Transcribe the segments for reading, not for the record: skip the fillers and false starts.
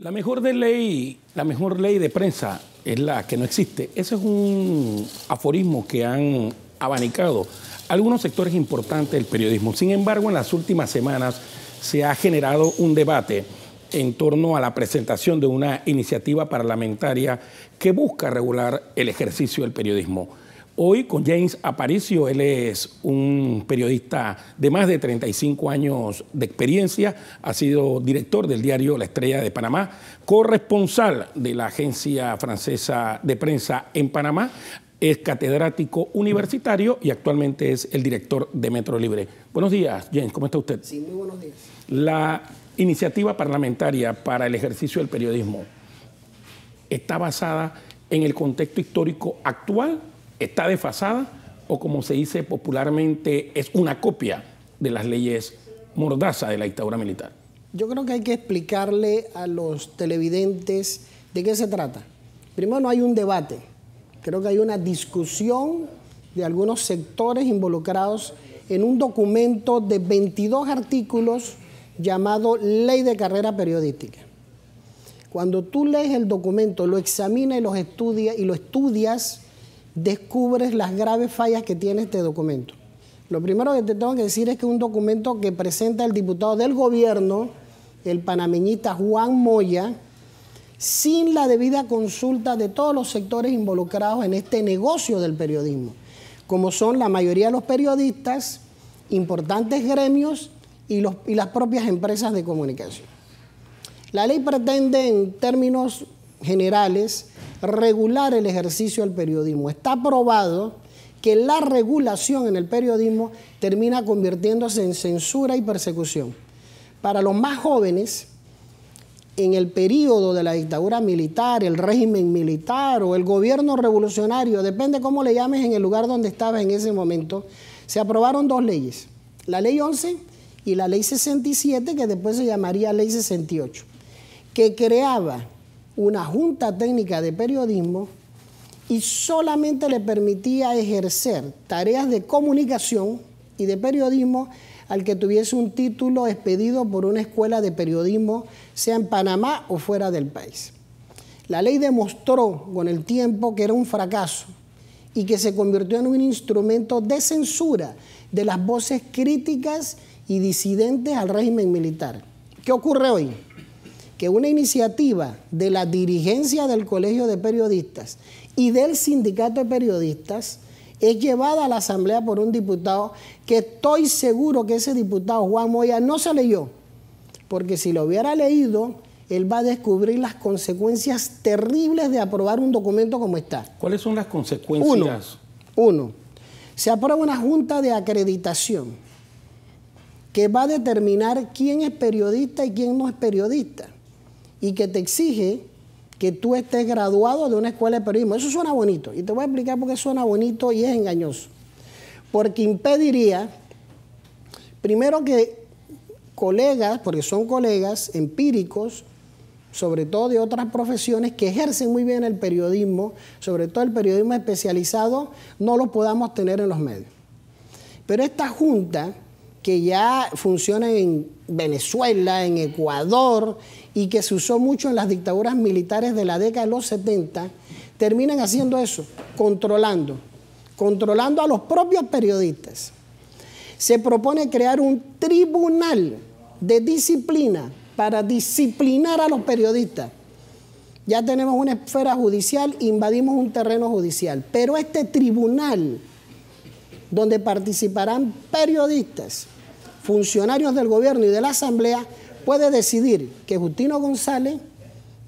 La mejor ley de prensa es la que no existe. Ese es un aforismo que han abanicado algunos sectores importantes del periodismo. Sin embargo, en las últimas semanas se ha generado un debate en torno a la presentación de una iniciativa parlamentaria que busca regular el ejercicio del periodismo. Hoy con James Aparicio, él es un periodista de más de 35 años de experiencia, ha sido director del diario La Estrella de Panamá, corresponsal de la agencia francesa de prensa en Panamá, es catedrático universitario y actualmente es el director de Metro Libre. Buenos días, James, ¿cómo está usted? Sí, muy buenos días. La iniciativa parlamentaria para el ejercicio del periodismo está basada en el contexto histórico actual, está desfasada o, como se dice popularmente, es una copia de las leyes mordaza de la dictadura militar. Yo creo que hay que explicarle a los televidentes de qué se trata. Primero, no hay un debate. Creo que hay una discusión de algunos sectores involucrados en un documento de 22 artículos llamado Ley de Carrera Periodística. Cuando tú lees el documento, lo examinas y lo estudias, descubres las graves fallas que tiene este documento. Lo primero que te tengo que decir es que es un documento que presenta el diputado del gobierno, el panameñista Juan Moya, sin la debida consulta de todos los sectores involucrados en este negocio del periodismo, como son la mayoría de los periodistas, importantes gremios y las propias empresas de comunicación. La ley pretende, en términos generales, regular el ejercicio del periodismo. Está probado que la regulación en el periodismo termina convirtiéndose en censura y persecución. Para los más jóvenes, en el periodo de la dictadura militar, el régimen militar o el gobierno revolucionario, depende cómo le llames en el lugar donde estabas en ese momento, se aprobaron dos leyes, la Ley 11 y la Ley 67, que después se llamaría Ley 68, que creaba una junta técnica de periodismo y solamente le permitía ejercer tareas de comunicación y de periodismo al que tuviese un título expedido por una escuela de periodismo, sea en Panamá o fuera del país. La ley demostró con el tiempo que era un fracaso y que se convirtió en un instrumento de censura de las voces críticas y disidentes al régimen militar. ¿Qué ocurre hoy? Que una iniciativa de la dirigencia del Colegio de Periodistas y del Sindicato de Periodistas es llevada a la Asamblea por un diputado que estoy seguro que ese diputado, Juan Moya, no se leyó, porque si lo hubiera leído, él va a descubrir las consecuencias terribles de aprobar un documento como está. ¿Cuáles son las consecuencias? Uno, se aprueba una junta de acreditación que va a determinar quién es periodista y quién no es periodista, y que te exige que tú estés graduado de una escuela de periodismo. Eso suena bonito, y te voy a explicar por qué suena bonito y es engañoso. Porque impediría, primero, que colegas, porque son colegas empíricos, sobre todo de otras profesiones que ejercen muy bien el periodismo, sobre todo el periodismo especializado, no lo podamos tener en los medios. Pero esta junta, que ya funciona en Venezuela, en Ecuador, y que se usó mucho en las dictaduras militares de la década de los 70, terminan haciendo eso, controlando a los propios periodistas. Se propone crear un tribunal de disciplina para disciplinar a los periodistas. Ya tenemos una esfera judicial, invadimos un terreno judicial, pero este tribunal, donde participarán periodistas, funcionarios del gobierno y de la Asamblea, puede decidir que Justino González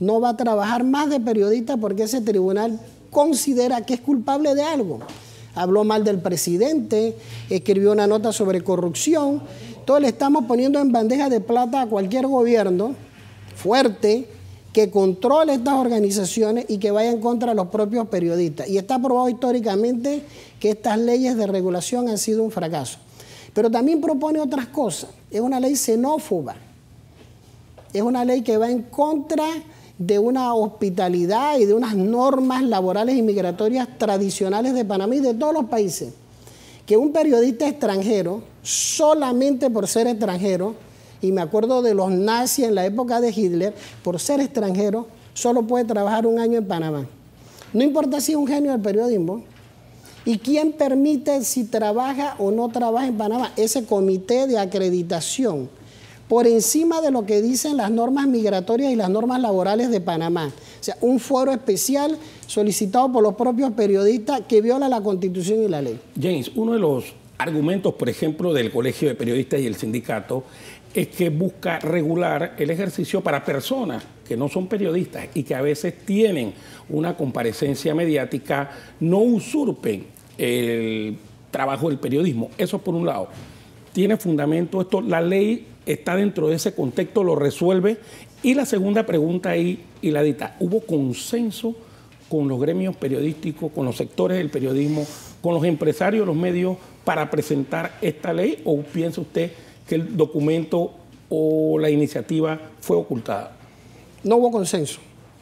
no va a trabajar más de periodista porque ese tribunal considera que es culpable de algo. Habló mal del presidente, escribió una nota sobre corrupción. Entonces le estamos poniendo en bandeja de plata a cualquier gobierno fuerte que controle estas organizaciones y que vaya en contra de los propios periodistas. Y está probado históricamente que estas leyes de regulación han sido un fracaso. Pero también propone otras cosas. Es una ley xenófoba. Es una ley que va en contra de una hospitalidad y de unas normas laborales y migratorias tradicionales de Panamá y de todos los países. Que un periodista extranjero, solamente por ser extranjero, y me acuerdo de los nazis en la época de Hitler, por ser extranjero, solo puede trabajar 1 año en Panamá. No importa si es un genio del periodismo. ¿Y quién permite si trabaja o no trabaja en Panamá? Ese comité de acreditación, por encima de lo que dicen las normas migratorias y las normas laborales de Panamá. O sea, un foro especial solicitado por los propios periodistas que viola la Constitución y la ley. James, uno de los argumentos, por ejemplo, del Colegio de Periodistas y el sindicato es que busca regular el ejercicio para personas que no son periodistas y que a veces tienen una comparecencia mediática, no usurpen el trabajo del periodismo. Eso por un lado. ¿Tiene fundamento esto? ¿La ley está dentro de ese contexto? ¿Lo resuelve? Y la segunda pregunta ahí, y la dita, ¿hubo consenso con los gremios periodísticos, con los sectores del periodismo, con los empresarios de los medios para presentar esta ley? ¿O piensa usted que el documento o la iniciativa fue ocultada? No hubo consenso.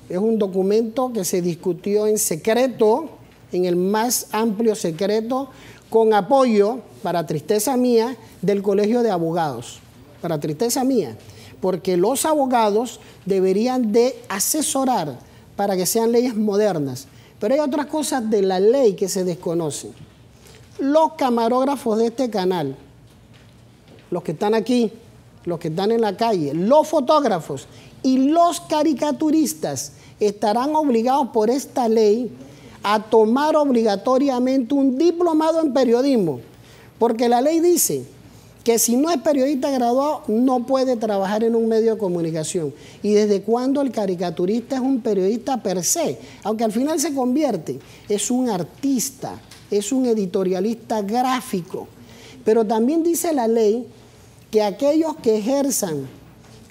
Es un documento que se discutió en secreto, en el más amplio secreto, con apoyo, para tristeza mía, del Colegio de Abogados. Para tristeza mía, porque los abogados deberían de asesorar para que sean leyes modernas. Pero hay otras cosas de la ley que se desconocen. Los camarógrafos de este canal, los que están aquí, los que están en la calle, los fotógrafos y los caricaturistas estarán obligados por esta ley a tomar obligatoriamente un diplomado en periodismo, porque la ley dice que si no es periodista graduado no puede trabajar en un medio de comunicación. ¿Y desde cuándo el caricaturista es un periodista per se? Aunque al final se convierte, es un artista, es un editorialista gráfico. Pero también dice la ley que aquellos que ejerzan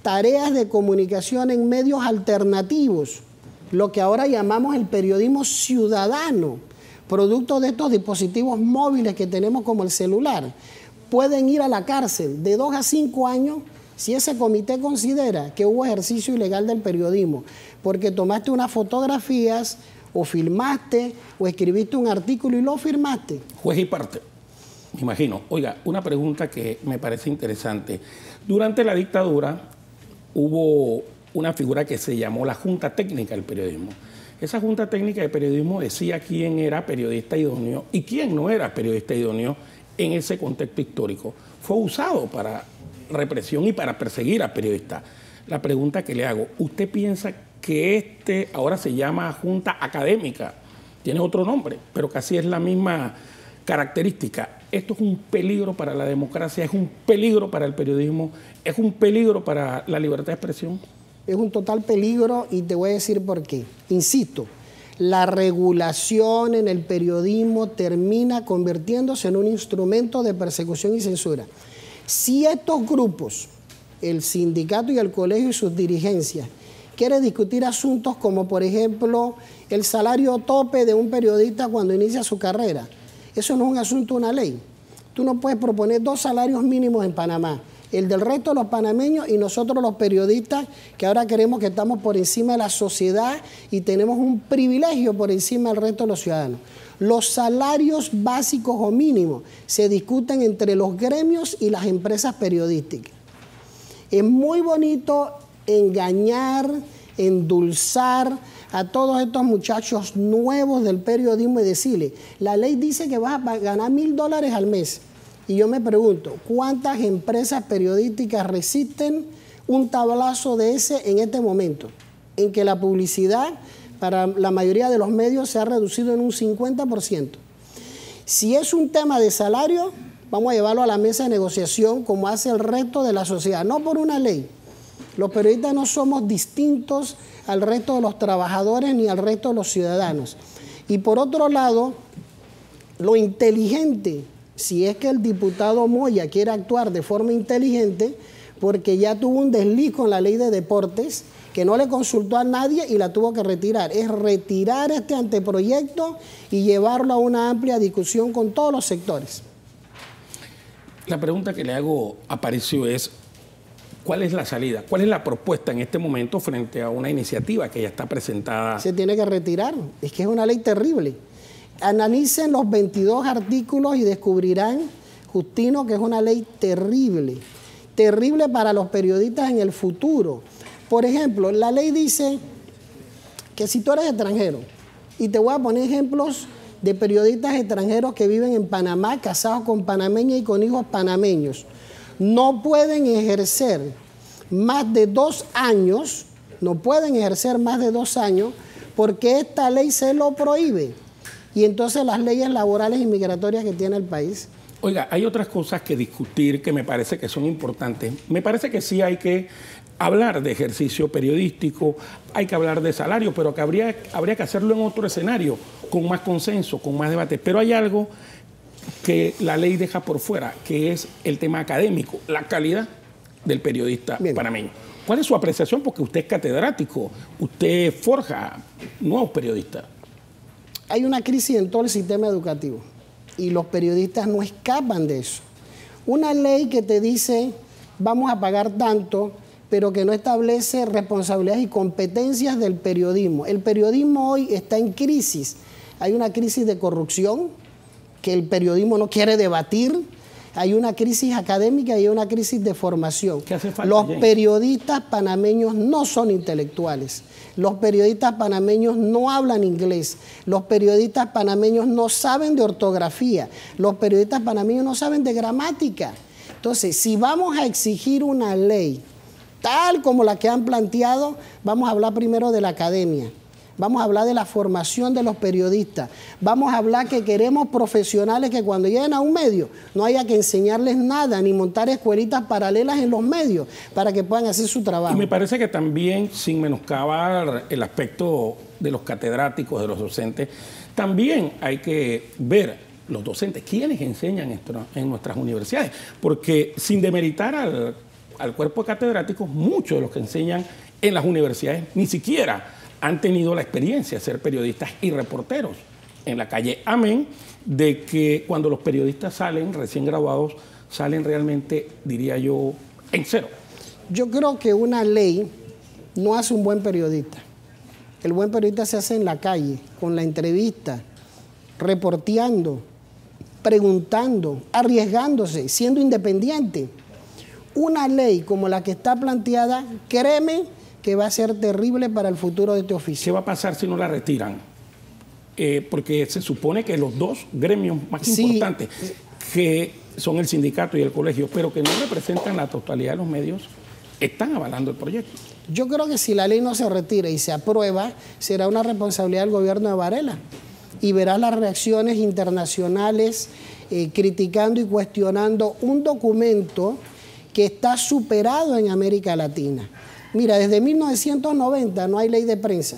tareas de comunicación en medios alternativos, lo que ahora llamamos el periodismo ciudadano, producto de estos dispositivos móviles que tenemos como el celular, pueden ir a la cárcel de 2 a 5 años si ese comité considera que hubo ejercicio ilegal del periodismo, porque tomaste unas fotografías o filmaste o escribiste un artículo y lo firmaste. Juez y parte, me imagino. Oiga, una pregunta que me parece interesante. Durante la dictadura hubo una figura que se llamó la Junta Técnica del Periodismo. Esa Junta Técnica de Periodismo decía quién era periodista idóneo y quién no era periodista idóneo en ese contexto histórico. Fue usado para represión y para perseguir a periodistas. La pregunta que le hago, ¿usted piensa que ahora se llama Junta Académica? Tiene otro nombre, pero casi es la misma característica. ¿Esto es un peligro para la democracia? ¿Es un peligro para el periodismo? ¿Es un peligro para la libertad de expresión? Es un total peligro y te voy a decir por qué. Insisto, la regulación en el periodismo termina convirtiéndose en un instrumento de persecución y censura. Si estos grupos, el sindicato y el colegio y sus dirigencias, quieren discutir asuntos como, por ejemplo, el salario tope de un periodista cuando inicia su carrera, eso no es un asunto de una ley. Tú no puedes proponer 2 salarios mínimos en Panamá, el del resto de los panameños y nosotros los periodistas, que ahora creemos que estamos por encima de la sociedad y tenemos un privilegio por encima del resto de los ciudadanos. Los salarios básicos o mínimos se discuten entre los gremios y las empresas periodísticas. Es muy bonito engañar, endulzar a todos estos muchachos nuevos del periodismo y decirle, la ley dice que vas a ganar $1000 al mes. Y yo me pregunto, ¿cuántas empresas periodísticas resisten un tablazo de ese en este momento? En que la publicidad para la mayoría de los medios se ha reducido en un 50%. Si es un tema de salario, vamos a llevarlo a la mesa de negociación como hace el resto de la sociedad, no por una ley. Los periodistas no somos distintos al resto de los trabajadores ni al resto de los ciudadanos. Y por otro lado, lo inteligente, si es que el diputado Moya quiere actuar de forma inteligente, porque ya tuvo un desliz con la ley de deportes, que no le consultó a nadie y la tuvo que retirar. Es retirar este anteproyecto y llevarlo a una amplia discusión con todos los sectores. La pregunta que le hago a Aparicio es, ¿cuál es la salida? ¿Cuál es la propuesta en este momento frente a una iniciativa que ya está presentada? Se tiene que retirar. Es que es una ley terrible. Analicen los 22 artículos y descubrirán, Justino, que es una ley terrible. terrible para los periodistas en el futuro. Por ejemplo, la ley dice que si tú eres extranjero, y te voy a poner ejemplos de periodistas extranjeros que viven en Panamá, casados con panameñas y con hijos panameños, no pueden ejercer más de 2 años, porque esta ley se lo prohíbe. Y entonces las leyes laborales y migratorias que tiene el país. Oiga, hay otras cosas que discutir que me parece que son importantes. Me parece que sí hay que hablar de ejercicio periodístico, hay que hablar de salario, pero que habría que hacerlo en otro escenario, con más consenso, con más debate. Pero hay algo que la ley deja por fuera, que es el tema académico, la calidad del periodista panameño. ¿Cuál es su apreciación? Porque usted es catedrático, usted forja nuevos periodistas. Hay una crisis en todo el sistema educativo y los periodistas no escapan de eso. Una ley que te dice vamos a pagar tanto, pero que no establece responsabilidades y competencias del periodismo. El periodismo hoy está en crisis. Hay una crisis de corrupción que el periodismo no quiere debatir. Hay una crisis académica y hay una crisis de formación. ¿Qué hace falta, Los periodistas panameños no son intelectuales. Los periodistas panameños no hablan inglés. Los periodistas panameños no saben de ortografía. Los periodistas panameños no saben de gramática. Entonces, si vamos a exigir una ley tal como la que han planteado, vamos a hablar primero de la academia. Vamos a hablar de la formación de los periodistas. Vamos a hablar que queremos profesionales que cuando lleguen a un medio no haya que enseñarles nada, ni montar escuelitas paralelas en los medios para que puedan hacer su trabajo. Y me parece que también, sin menoscabar el aspecto de los catedráticos, de los docentes, también hay que ver los docentes, quiénes enseñan esto en nuestras universidades. Porque sin demeritar al cuerpo catedrático, muchos de los que enseñan en las universidades ni siquiera han tenido la experiencia de ser periodistas y reporteros en la calle. Amén de que cuando los periodistas salen, recién graduados, salen realmente, diría yo, en cero. Yo creo que una ley no hace un buen periodista. El buen periodista se hace en la calle, con la entrevista, reporteando, preguntando, arriesgándose, siendo independiente. Una ley como la que está planteada, créeme, que va a ser terrible para el futuro de este oficio. ¿Qué va a pasar si no la retiran? Porque se supone que los dos gremios más importantes, que son el sindicato y el colegio, pero que no representan la totalidad de los medios, están avalando el proyecto. Yo creo que si la ley no se retira y se aprueba, será una responsabilidad del gobierno de Varela. Y verás las reacciones internacionales criticando y cuestionando un documento que está superado en América Latina. Mira, desde 1990 no hay ley de prensa.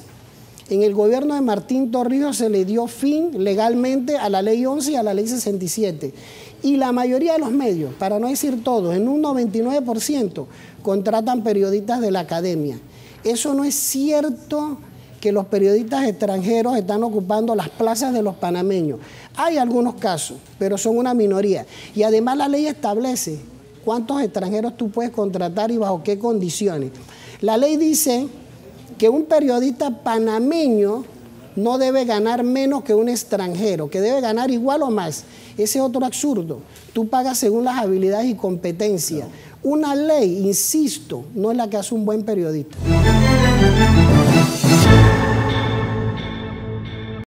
En el gobierno de Martín Torrijos se le dio fin legalmente a la ley 11 y a la ley 67. Y la mayoría de los medios, para no decir todos, en un 99%, contratan periodistas de la academia. Eso no es cierto que los periodistas extranjeros están ocupando las plazas de los panameños. Hay algunos casos, pero son una minoría. Y además la ley establece cuántos extranjeros tú puedes contratar y bajo qué condiciones. La ley dice que un periodista panameño no debe ganar menos que un extranjero, que debe ganar igual o más. Ese es otro absurdo. Tú pagas según las habilidades y competencias. Una ley, insisto, no es la que hace un buen periodista.